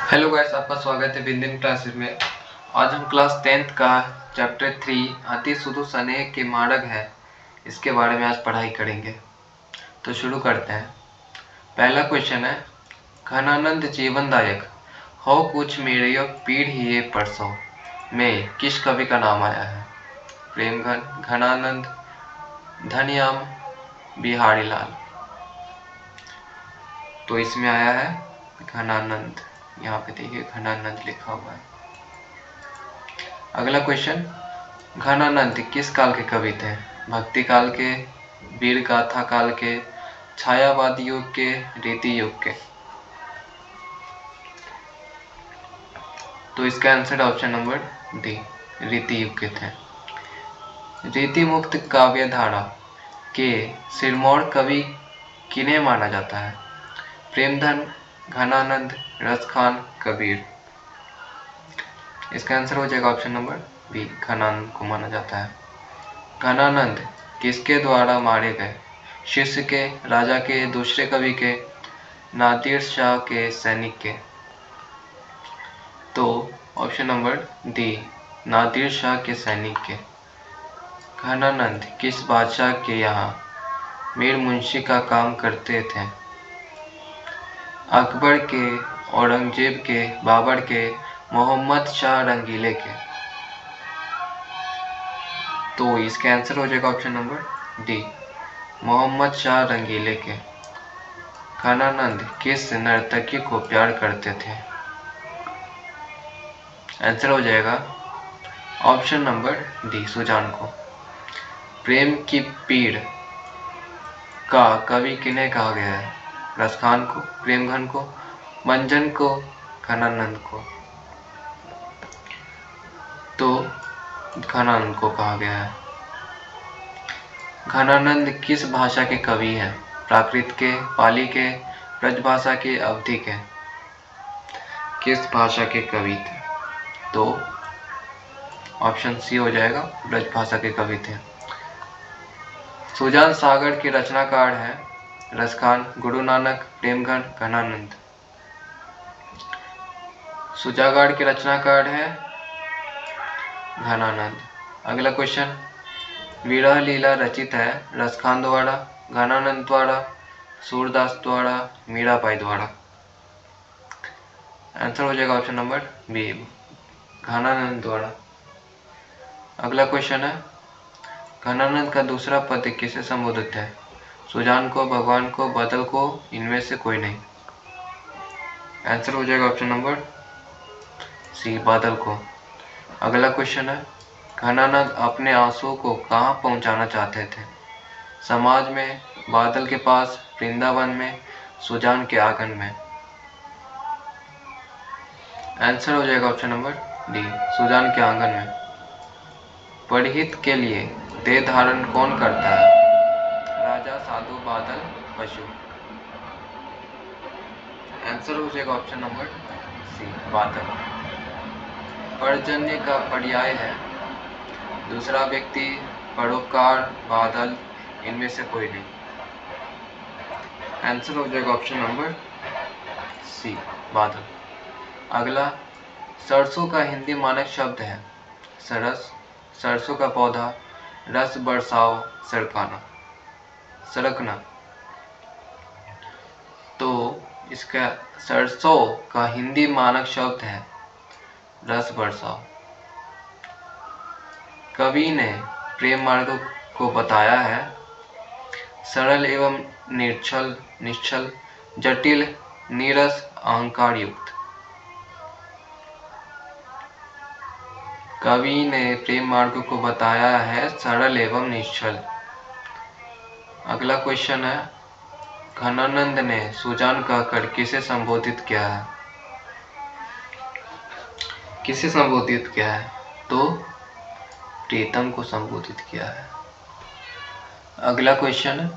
Hello guys, आपका स्वागत है बिंदन क्लासेस में। आज हम क्लास 10th का चैप्टर 3 अति सुधु स्नेह के मार्ग है, इसके बारे में आज पढ़ाई करेंगे। तो शुरू करते हैं। पहला क्वेश्चन है, घनानंद जीवनदायक हो कुछ मेरे पीढ़िए परसों में किस कवि का नाम आया है? प्रेमघन, घनानंद, धनियाम, बिहारी लाल। तो इसमें आया है घनानंद। यहाँ पे देखिए घनानंद लिखा हुआ है। अगला क्वेश्चन, घनानंद किस काल के कवि थे? भक्ति काल के, वीर गाथा काल के, छायावाद युग के, रीति युग के? तो इसका आंसर ऑप्शन नंबर डी, रीति युग के थे। रीति मुक्त काव्य धारा के सिरमौर कवि किन्हें माना जाता है? प्रेमधन, घनानंद, रसखान, कबीर? इसका आंसर हो जाएगा ऑप्शन नंबर बी, घनानंद को माना जाता है। घनानंद किसके द्वारा मारे गए? शिष्य के, राजा के, दूसरे कवि के, नादिर शाह के, सैनिक के? तो option number D, Nadir Shah के सैनिक के। घनानंद किस बादशाह के यहाँ मीर मुंशी का काम करते थे? अकबर के, औरंगजेब के, बाबर के, मोहम्मद शाह रंगीले के? तो इसका आंसर हो जाएगा option number D, Mohammad Shah Rangeele के। घनानंद किस नर्तकी को प्यार करते थे? आंसर हो जाएगा ऑप्शन नंबर डी, सुजान को। प्रेम की पीड़ का कवि किन्हें कहा गया है? रसखान को, प्रेमघन को, मंजन को, घनानंद को? तो घनानंद को कहा गया है। घनानंद किस भाषा के कवि हैं? प्राकृत के, पाली के, ब्रजभाषा के, अवधी के? किस भाषा के कवि थे? तो ऑप्शन सी हो जाएगा, ब्रजभाषा के कवि थे। सुजान सागर के रचनाकार हैं रसखान, गुरु नानक, प्रेमघन, घनानंद? सुजागाड़ के रचनाकार है घनानंद। अगला क्वेश्चन, विरह लीला रचित है रसखान द्वारा, घनानंद द्वारा, सूरदास द्वारा, मीराबाई द्वारा? आंसर हो जाएगा ऑप्शन नंबर बी, घनानंद द्वारा। अगला क्वेश्चन है, घनानंद का दूसरा पद किसे संबोधित है? सुजान को, भगवान को, बादल को, इनमें से कोई नहीं? आंसर हो जाएगा ऑप्शन नंबर सी, बादल को। अगला क्वेश्चन है, घनानंद अपने आंसू को कहाँ पहुँचाना चाहते थे? समाज में, बादल के पास, वृंदावन में, सुजान के आंगन में? आंसर हो जाएगा ऑप्शन नंबर डी, सुजान के आंगन में। परहित के लिए देह धारण कौन करता है? राजा, साधु, बादल, पशु? आंसर हो जाएगा ऑप्शन नंबर सी, बादल। पर्जन्य का पर्याय है दूसरा व्यक्ति, परोपकार, बादल, इनमें से कोई नहीं? आंसर हो जाएगा ऑप्शन नंबर सी, बादल। अगला, सरसों का हिंदी मानक शब्द है सरस, सरसों का पौधा, रस बरसाव, सरकाना, सरकना? तो इसका सरसों का हिंदी मानक शब्द है रस बरसाव। कवि ने प्रेम मार्ग को बताया है सरल एवं निश्चल, जटिल, नीरस, अहंकार युक्त? कवि ने प्रेम मार्ग को बताया है सरल एवं निश्चल। अगला क्वेश्चन है, घनानंद ने सुजान कहकर किसे संबोधित किया है? किसे संबोधित किया है? तो प्रीतम को संबोधित किया है। अगला क्वेश्चन,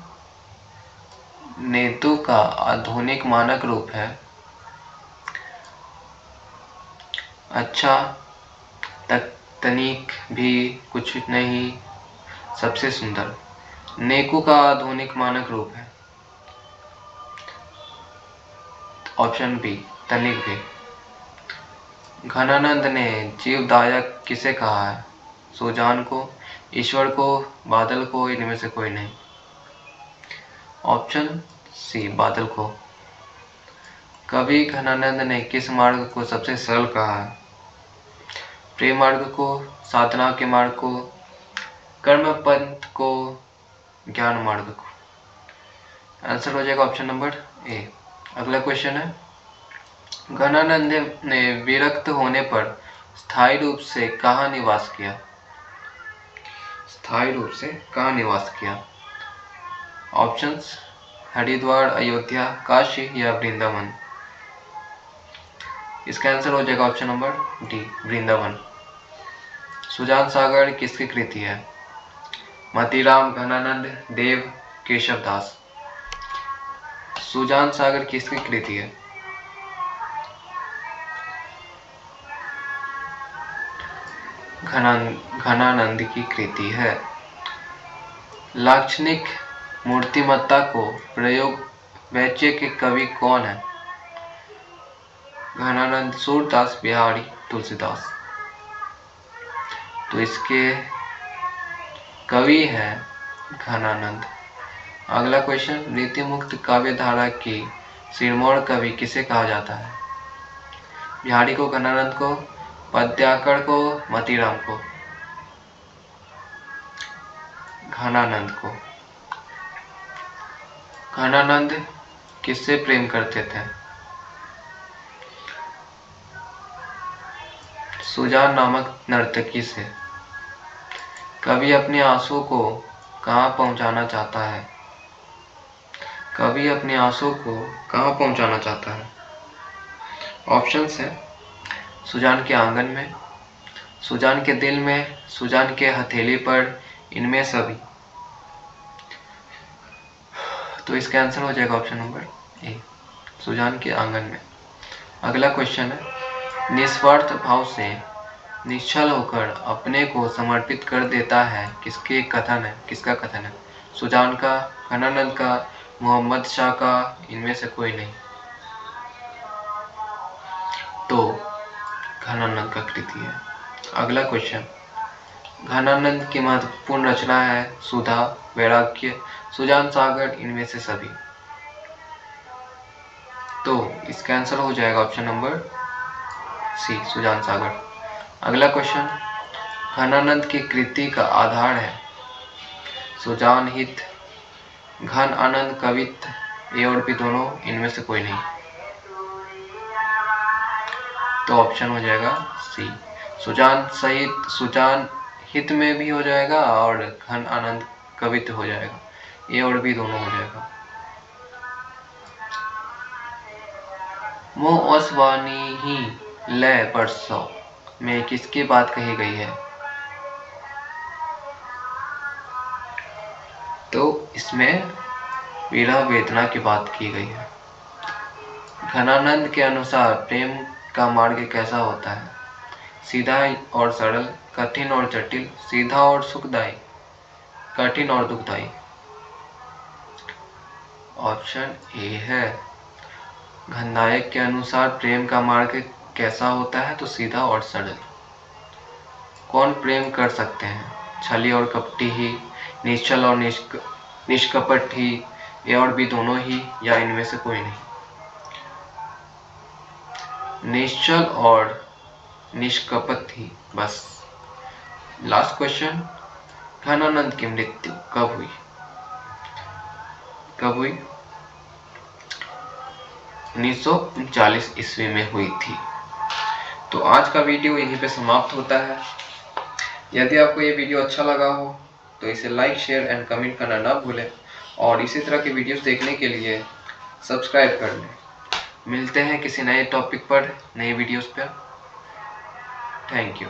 नेतु का आधुनिक मानक रूप है अच्छा, तकनीक भी कुछ नहीं, सबसे सुंदर? नेकू का आधुनिक मानक रूप है ऑप्शन बी, तनिक भी। घनानंद ने जीवदायक किसे कहा है? सुजान को, ईश्वर को, बादल को, इनमें से कोई नहीं। ऑप्शन सी बादल को। कवि घनानंद ने किस मार्ग को सबसे सरल कहा है? प्रेम मार्ग को, साधना के मार्ग को, कर्म पंथ को, ज्ञान मार्ग को। आंसर हो जाएगा ऑप्शन नंबर ए। अगला क्वेश्चन है, घनानंद ने विरक्त होने पर स्थायी रूप से कहाँ निवास किया? स्थायी रूप से कहाँ निवास किया? ऑप्शंस हरिद्वार, अयोध्या, काशी या वृंदावन। इसका आंसर हो जाएगा option number D, Vrindavan. Sujan Sagar किसकी कृति है? मतीराम, घनानंद, देव, केशव दास। सुजान सागर किसकी कृति है? घनानंद की कृति है। लाक्षणिक मूर्तिमत्ता को प्रयोग वैच्य के कवि कौन है? घनानंद, सूरदास, बिहारी, तुलसीदास। तो इसके कवि हैं घनानंद। अगला क्वेश्चन, नीतिमुक्त काव्य धारा की सिरमौर कवि किसे कहा जाता है? बिहारी को, घनानंद को, पद्याकर को, मतीराम को। घनानंद को। घनानंद किससे प्रेम करते थे? सुजान नामक नर्तकी से। कवि अपने आंसू को कहाँ पहुंचाना चाहता है? कवि अपने आंसू को कहाँ पहुंचाना चाहता है? ऑप्शंस है सुजान के आंगन में, सुजान के दिल में, सुजान के हथेली पर, इनमें सभी। तो इसका आंसर हो जाएगा ऑप्शन नंबर ए, सुजान के आंगन में। अगला क्वेश्चन है, निस्वार्थ भाव से निश्चल होकर अपने को समर्पित कर देता है किसका कथन है? सुजान का, घनानंद का, मोहम्मद शाह का, इनमें से कोई नहीं। तो घनानंद का कृति है। अगला क्वेश्चन, घनानंद की महत्वपूर्ण रचना है सुधा, वैराग्य, सुजान सागर, इनमें से सभी। तो इसका आंसर हो जाएगा ऑप्शन नंबर सी, सुजान सागर। अगला क्वेश्चन, घनानंद की कृति का आधार है सुजान हित, घन आनंद, कवित्त, ए और बी दोनों, इनमें से कोई नहीं। तो ऑप्शन हो जाएगा सी, सुजान सहित, सुजान हित में भी हो जाएगा और घन आनंद कवित्त हो जाएगा, ए और बी दोनों हो जाएगा। मोह असवानी ही लय परसों में किसकी बात कही गई है? तो इसमें विरह वेदना की बात की गई है। घनानंद के अनुसार प्रेम का मार्ग कैसा होता है? सीधा और सरल, कठिन और जटिल, सीधा और सुखदायी, कठिन और दुखदायी। ऑप्शन ए है, घनदायक के अनुसार प्रेम का मार्ग कैसा होता है? तो सीधा और सरल। कौन प्रेम कर सकते हैं? छली और कपटी ही, निश्चल और निष्कपट ही, ए और बी दोनों ही, या इनमें से कोई नहीं। निश्चल और निष्कपट ही, बस। लास्ट क्वेश्चन, घनानंद की मृत्यु कब हुई? 1939 ईस्वी में हुई थी। तो आज का वीडियो यहीं पे समाप्त होता है। यदि आपको ये वीडियो अच्छा लगा हो तो इसे लाइक, शेयर एंड कमेंट करना ना भूलें और इसी तरह के वीडियोस देखने के लिए सब्सक्राइब कर लें। मिलते हैं किसी नए टॉपिक पर, नए वीडियोस पर। Thank you.